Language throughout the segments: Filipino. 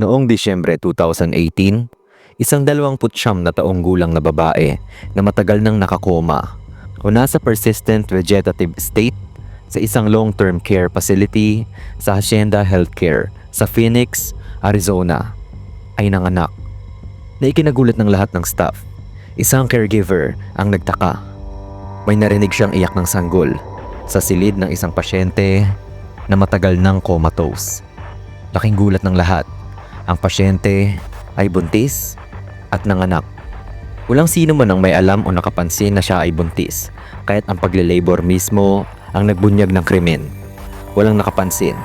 Noong Disyembre 2018, isang 29 na taong gulang na babae na matagal nang nakakoma o nasa persistent vegetative state sa isang long-term care facility sa Hacienda Healthcare sa Phoenix, Arizona ay nanganak na ikinagulat ng lahat ng staff. Isang caregiver ang nagtaka. May narinig siyang iyak ng sanggol sa silid ng isang pasyente na matagal nang comatose. Laking gulat ng lahat. Ang pasyente ay buntis at nanganak. Walang sino man ang may alam o nakapansin na siya ay buntis, kahit ang pagle-labor mismo ang nagbunyag ng krimen. Walang nakapansin.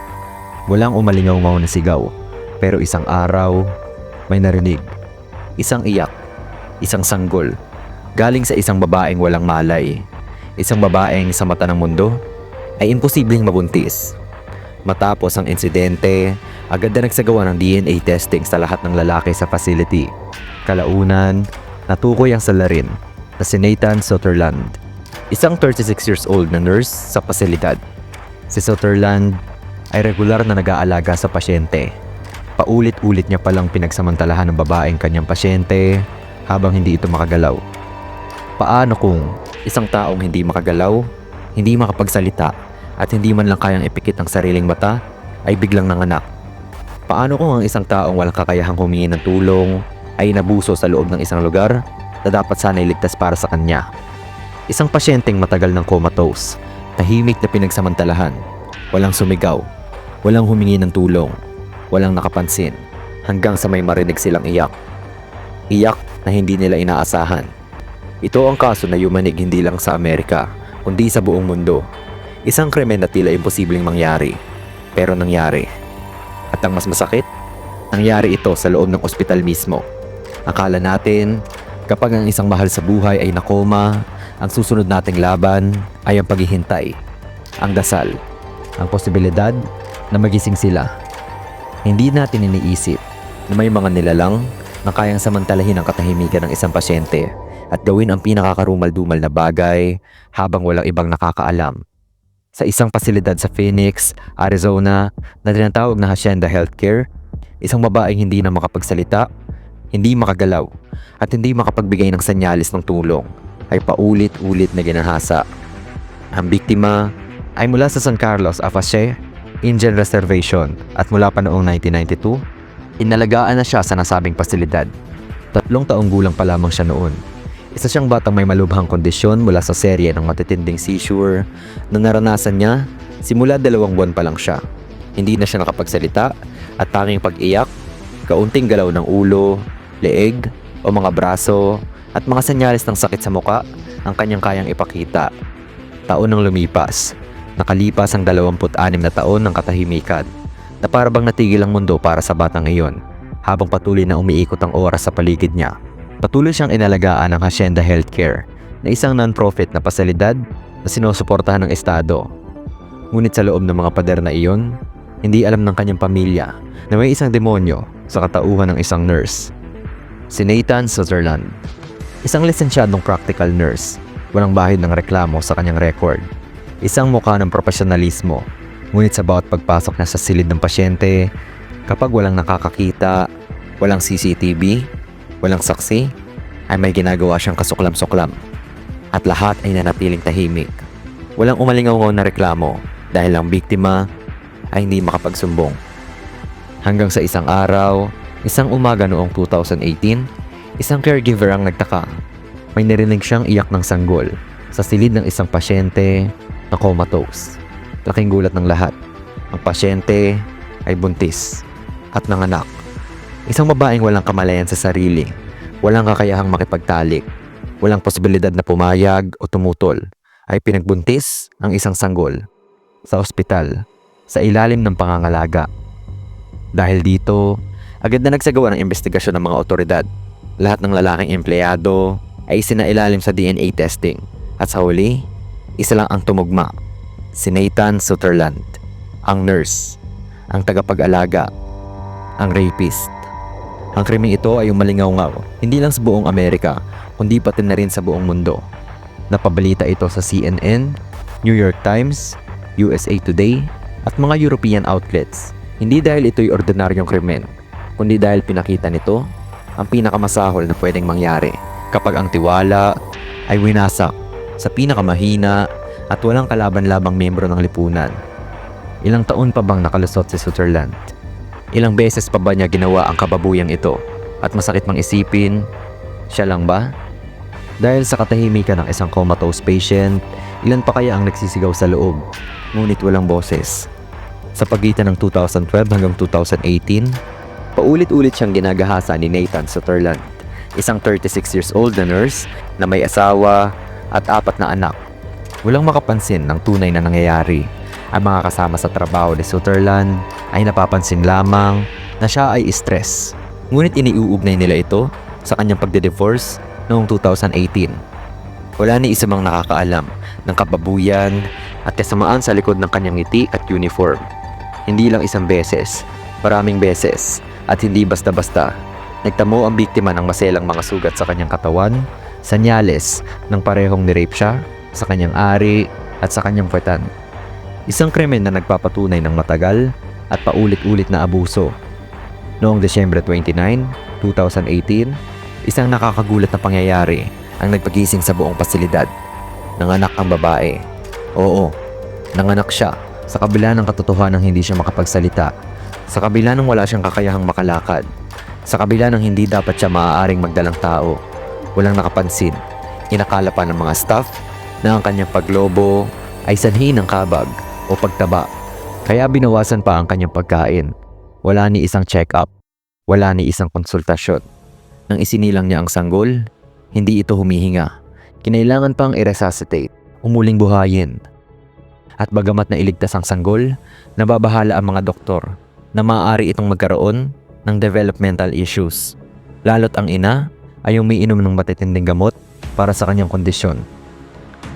Walang umalingaw-ngaw na sigaw. Pero isang araw, may narinig. Isang iyak. Isang sanggol. Galing sa isang babaeng walang malay. Isang babaeng sa mata ng mundo ay imposibleng mabuntis. Matapos ang insidente, agad na nagsagawa ng DNA testing sa lahat ng lalaki sa facility. Kalaunan, natukoy ang salarin na si Nathan Sutherland, isang 36 years old na nurse sa pasilidad. Si Sutherland ay regular na nag-aalaga sa pasyente. Paulit-ulit niya palang pinagsamantalahan ng babaeng kanyang pasyente habang hindi ito makagalaw. Paano kung isang taong hindi makagalaw, hindi makapagsalita, at hindi man lang kayang ipikit ang sariling mata ay biglang nanganak? Paano kung ang isang taong walang kakayahang humingi ng tulong ay nabuso sa loob ng isang lugar na dapat sana iligtas para sa kanya? Isang pasyenteng matagal ng comatose, tahimik na pinagsamantalahan, walang sumigaw, walang humingi ng tulong, walang nakapansin, hanggang sa may marinig silang iyak. Iyak na hindi nila inaasahan. Ito ang kaso na yumanig hindi lang sa Amerika, kundi sa buong mundo. Isang krimen na tila imposibleng mangyari, pero nangyari. At ang mas masakit, nangyari ito sa loob ng ospital mismo. Akala natin, kapag ang isang mahal sa buhay ay nakoma, ang susunod nating laban ay ang paghihintay, ang dasal, ang posibilidad na magising sila. Hindi natin iniisip na may mga nilalang na kayang samantalahin ang katahimikan ng isang pasyente at gawin ang pinakakarumal-dumal na bagay habang walang ibang nakakaalam. Sa isang pasilidad sa Phoenix, Arizona na tinatawag na Hacienda Healthcare, isang babaeng hindi na makapagsalita, hindi makagalaw, at hindi makapagbigay ng senyalis ng tulong ay paulit-ulit na ginahasa. Ang biktima ay mula sa San Carlos, Apache, Indian Reservation, at mula pa noong 1992, inalagaan na siya sa nasabing pasilidad. 3 taong gulang pa lamang siya noon. Isa siyang batang may malubhang kondisyon mula sa serye ng matitinding seizure na naranasan niya simula 2 buwan pa lang siya. Hindi na siya nakapagsalita at tanging pag-iyak, kaunting galaw ng ulo, leeg o mga braso at mga senyales ng sakit sa muka ang kanyang kayang ipakita. Taon nang lumipas, nakalipas ang 26 na taon ng katahimikan na para bang natigil ang mundo para sa batang iyon habang patuloy na umiikot ang oras sa paligid niya. Patuloy siyang inalagaan ng Hacienda Healthcare na isang non-profit na pasilidad na sinusuportahan ng estado. Ngunit sa loob ng mga pader na iyon, hindi alam ng kanyang pamilya na may isang demonyo sa katauhan ng isang nurse. Si Nathan Sutherland, isang lisensyadong practical nurse, walang bahid ng reklamo sa kanyang record. Isang mukha ng profesionalismo, ngunit sa bawat pagpasok niya sa silid ng pasyente, kapag walang nakakakita, walang CCTV, walang saksi, ay may ginagawa siyang kasuklam-suklam. At lahat ay nanatiling tahimik. Walang umalingaw-ngaw na reklamo dahil ang biktima ay hindi makapagsumbong. Hanggang sa isang araw, isang umaga noong 2018, isang caregiver ang nagtaka. May narinig siyang iyak ng sanggol sa silid ng isang pasyente na comatose. Laking gulat ng lahat. Ang pasyente ay buntis at nanganak. Isang babaeng walang kamalayan sa sarili, walang kakayahang makipagtalik, walang posibilidad na pumayag o tumutol, ay pinagbuntis ang isang sanggol sa ospital sa ilalim ng pangangalaga. Dahil dito, agad na nagsagawa ng investigasyon ng mga otoridad. Lahat ng lalaking empleyado ay isinailalim sa DNA testing at sa huli, isa lang ang tumugma, si Nathan Sutherland, ang nurse, ang tagapag-alaga, ang rapist. Ang krimeng ito ay umalingaw-ngaw, hindi lang sa buong Amerika, kundi pati na rin sa buong mundo. Napabalita ito sa CNN, New York Times, USA Today, at mga European outlets. Hindi dahil ito'y ordinaryong krimen, kundi dahil pinakita nito ang pinakamasahol na pwedeng mangyari kapag ang tiwala ay winasak sa pinakamahina at walang kalaban-labang miyembro ng lipunan. Ilang taon pa bang nakalusot si Sutherland? Ilang beses pa ba niya ginawa ang kababuyang ito? At masakit mang isipin, siya lang ba? Dahil sa katahimikan ng isang comatose patient, ilan pa kaya ang nagsisigaw sa loob, ngunit walang boses? Sa pagitan ng 2012 hanggang 2018, paulit-ulit siyang ginagahasa ni Nathan Sutherland, isang 36 years old na nurse na may asawa at 4 na anak. Walang makapansin ng tunay na nangyayari. Ang mga kasama sa trabaho ni Sutherland ay napapansin lamang na siya ay stress. Ngunit iniuugnay nila ito sa kanyang pagde-divorce noong 2018. Wala ni isa mang nakakaalam ng kababuyan at kasamaan sa likod ng kanyang ngiti at uniform. Hindi lang isang beses, maraming beses, at hindi basta-basta. Nagtamo ang biktima ng maselang mga sugat sa kanyang katawan, senyales ng parehong ni-rape siya sa kanyang ari at sa kanyang puwetan. Isang krimen na nagpapatunay ng matagal at paulit-ulit na abuso. Noong Desyembre 29, 2018, isang nakakagulat na pangyayari ang nagpagising sa buong pasilidad. Nanganak ang babae. Oo, nanganak siya sa kabila ng katotohanang hindi siya makapagsalita, sa kabila ng wala siyang kakayahang makalakad, sa kabila ng hindi dapat siya maaaring magdalang tao. Walang nakapansin. Inakala pa ng mga staff na ang kanyang paglobo ay sanhi ng kabag o pagtaba, kaya binawasan pa ang kanyang pagkain. Wala ni isang check-up, wala ni isang konsultasyon. Nang isinilang niya ang sanggol, hindi ito humihinga. Kinailangan pang i-resuscitate, umuling buhayin. At bagamat na iligtas ang sanggol, nababahala ang mga doktor na maaari itong magkaroon ng developmental issues. Lalo't ang ina ay umiinom ng matitinding gamot para sa kanyang kondisyon.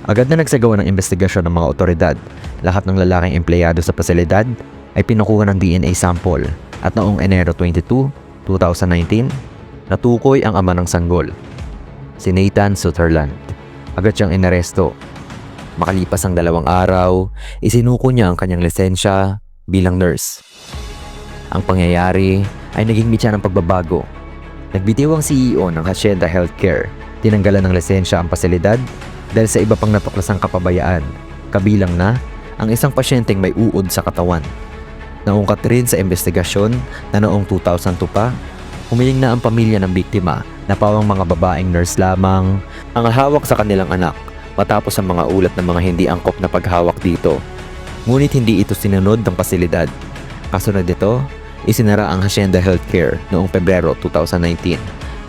Agad na nagsagawa ng investigasyon ng mga otoridad. Lahat ng lalaking empleyado sa pasilidad ay pinukuha ng DNA sample at noong Enero 22, 2019, natukoy ang ama ng sanggol, si Nathan Sutherland. Agad siyang inaresto. Makalipas ang 2 araw, isinuko niya ang kanyang lisensya bilang nurse. Ang pangyayari ay naging mitya ng pagbabago. Nagbitiw ang CEO ng Hacienda Healthcare. Tinanggalan ng lisensya ang pasilidad dahil sa iba pang natuklasang kapabayaan, kabilang na ang isang pasyenteng may uod sa katawan. Naungkat rin sa investigasyon na noong 2002 pa, humiling na ang pamilya ng biktima na pawang mga babaeng nurse lamang ang hawak sa kanilang anak matapos ang mga ulat ng mga hindi angkop na paghawak dito. Ngunit hindi ito sinunod ng pasilidad. Kasunod nito, isinara ang Hacienda Healthcare noong Pebrero 2019.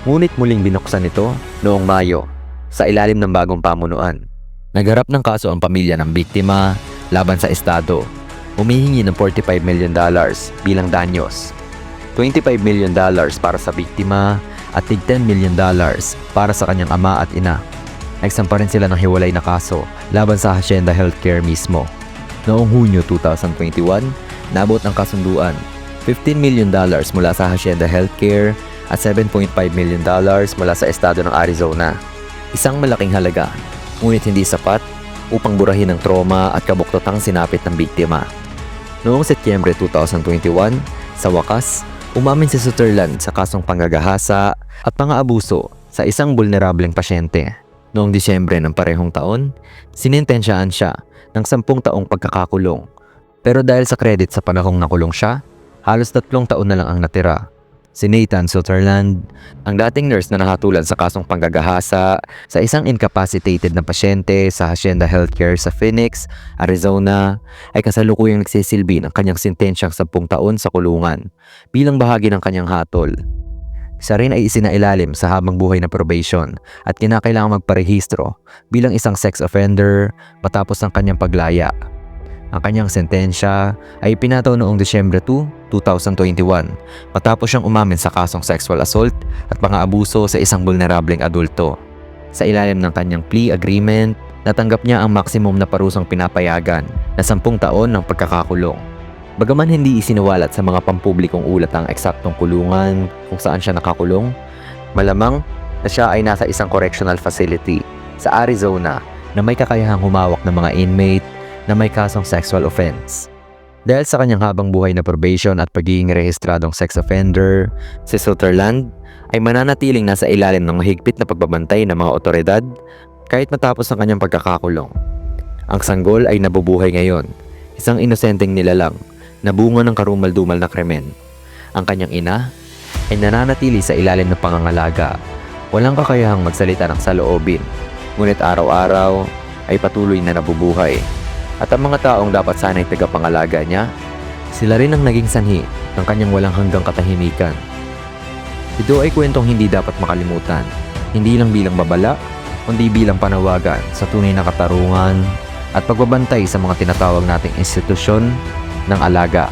Ngunit muling binuksan ito noong Mayo sa ilalim ng bagong pamunuan. Nagharap ng kaso ang pamilya ng biktima laban sa estado. Humihingi ng $45 million bilang danyos. $25 million para sa biktima at $10 million para sa kanyang ama at ina. Nagsampa rin sila ng hiwalay na kaso laban sa Hacienda Healthcare mismo. Noong Hunyo 2021, nabot ang kasunduan. $15 million mula sa Hacienda Healthcare at $7.5 million mula sa estado ng Arizona. Isang malaking halaga, ngunit hindi sapat upang burahin ang trauma at kabuktotang sinapit ng biktima. Noong Setyembre 2021, sa wakas, umamin si Sutherland sa kasong panggagahasa at pang-aabuso sa isang bulnerableng pasyente. Noong Disyembre ng parehong taon, sinintensyahan siya ng 10 taong pagkakakulong. Pero dahil sa credit sa panahong nakulong siya, halos 3 taon na lang ang natira. Si Nathan Sutherland, ang dating nurse na nahatulan sa kasong panggagahasa sa isang incapacitated na pasyente sa Hacienda Healthcare sa Phoenix, Arizona, ay kasalukuyang nagsisilbi ng kanyang sentensyang 10 taon sa kulungan bilang bahagi ng kanyang hatol. Siya rin ay isinailalim sa habang buhay na probation at kinakailangang magparehistro bilang isang sex offender matapos ang kanyang paglaya. Ang kanyang sentensya ay pinataw noong Disyembre 2, 2021 matapos siyang umamin sa kasong sexual assault at pang-aabuso sa isang vulnerableng adulto. Sa ilalim ng kanyang plea agreement, natanggap niya ang maximum na parusang pinapayagan na 10 taon ng pagkakakulong. Bagaman hindi isinawalat sa mga pampublikong ulat ang eksaktong kulungan kung saan siya nakakulong, malamang na siya ay nasa isang correctional facility sa Arizona na may kakayahang humawak ng mga inmate na may kasong sexual offense. Dahil sa kanyang habang buhay na probation at pagiging rehistradong sex offender, si Sutherland ay mananatiling nasa ilalim ng mahigpit na pagbabantay ng mga otoridad kahit matapos ang kanyang pagkakakulong. Ang sanggol ay nabubuhay ngayon, isang inosenteng nilalang na bunga ng karumal-dumal na krimen. Ang kanyang ina ay nananatili sa ilalim ng pangangalaga, walang kakayahang magsalita ng saloobin, ngunit araw-araw ay patuloy na nabubuhay. At ang mga taong dapat sana'y tagapangalaga niya, sila rin ang naging sanhi ng kanyang walang hanggang katahimikan. Ito ay kwentong hindi dapat makalimutan, hindi lang bilang babala, kundi bilang panawagan sa tunay na katarungan at pagbabantay sa mga tinatawag nating institusyon ng alaga.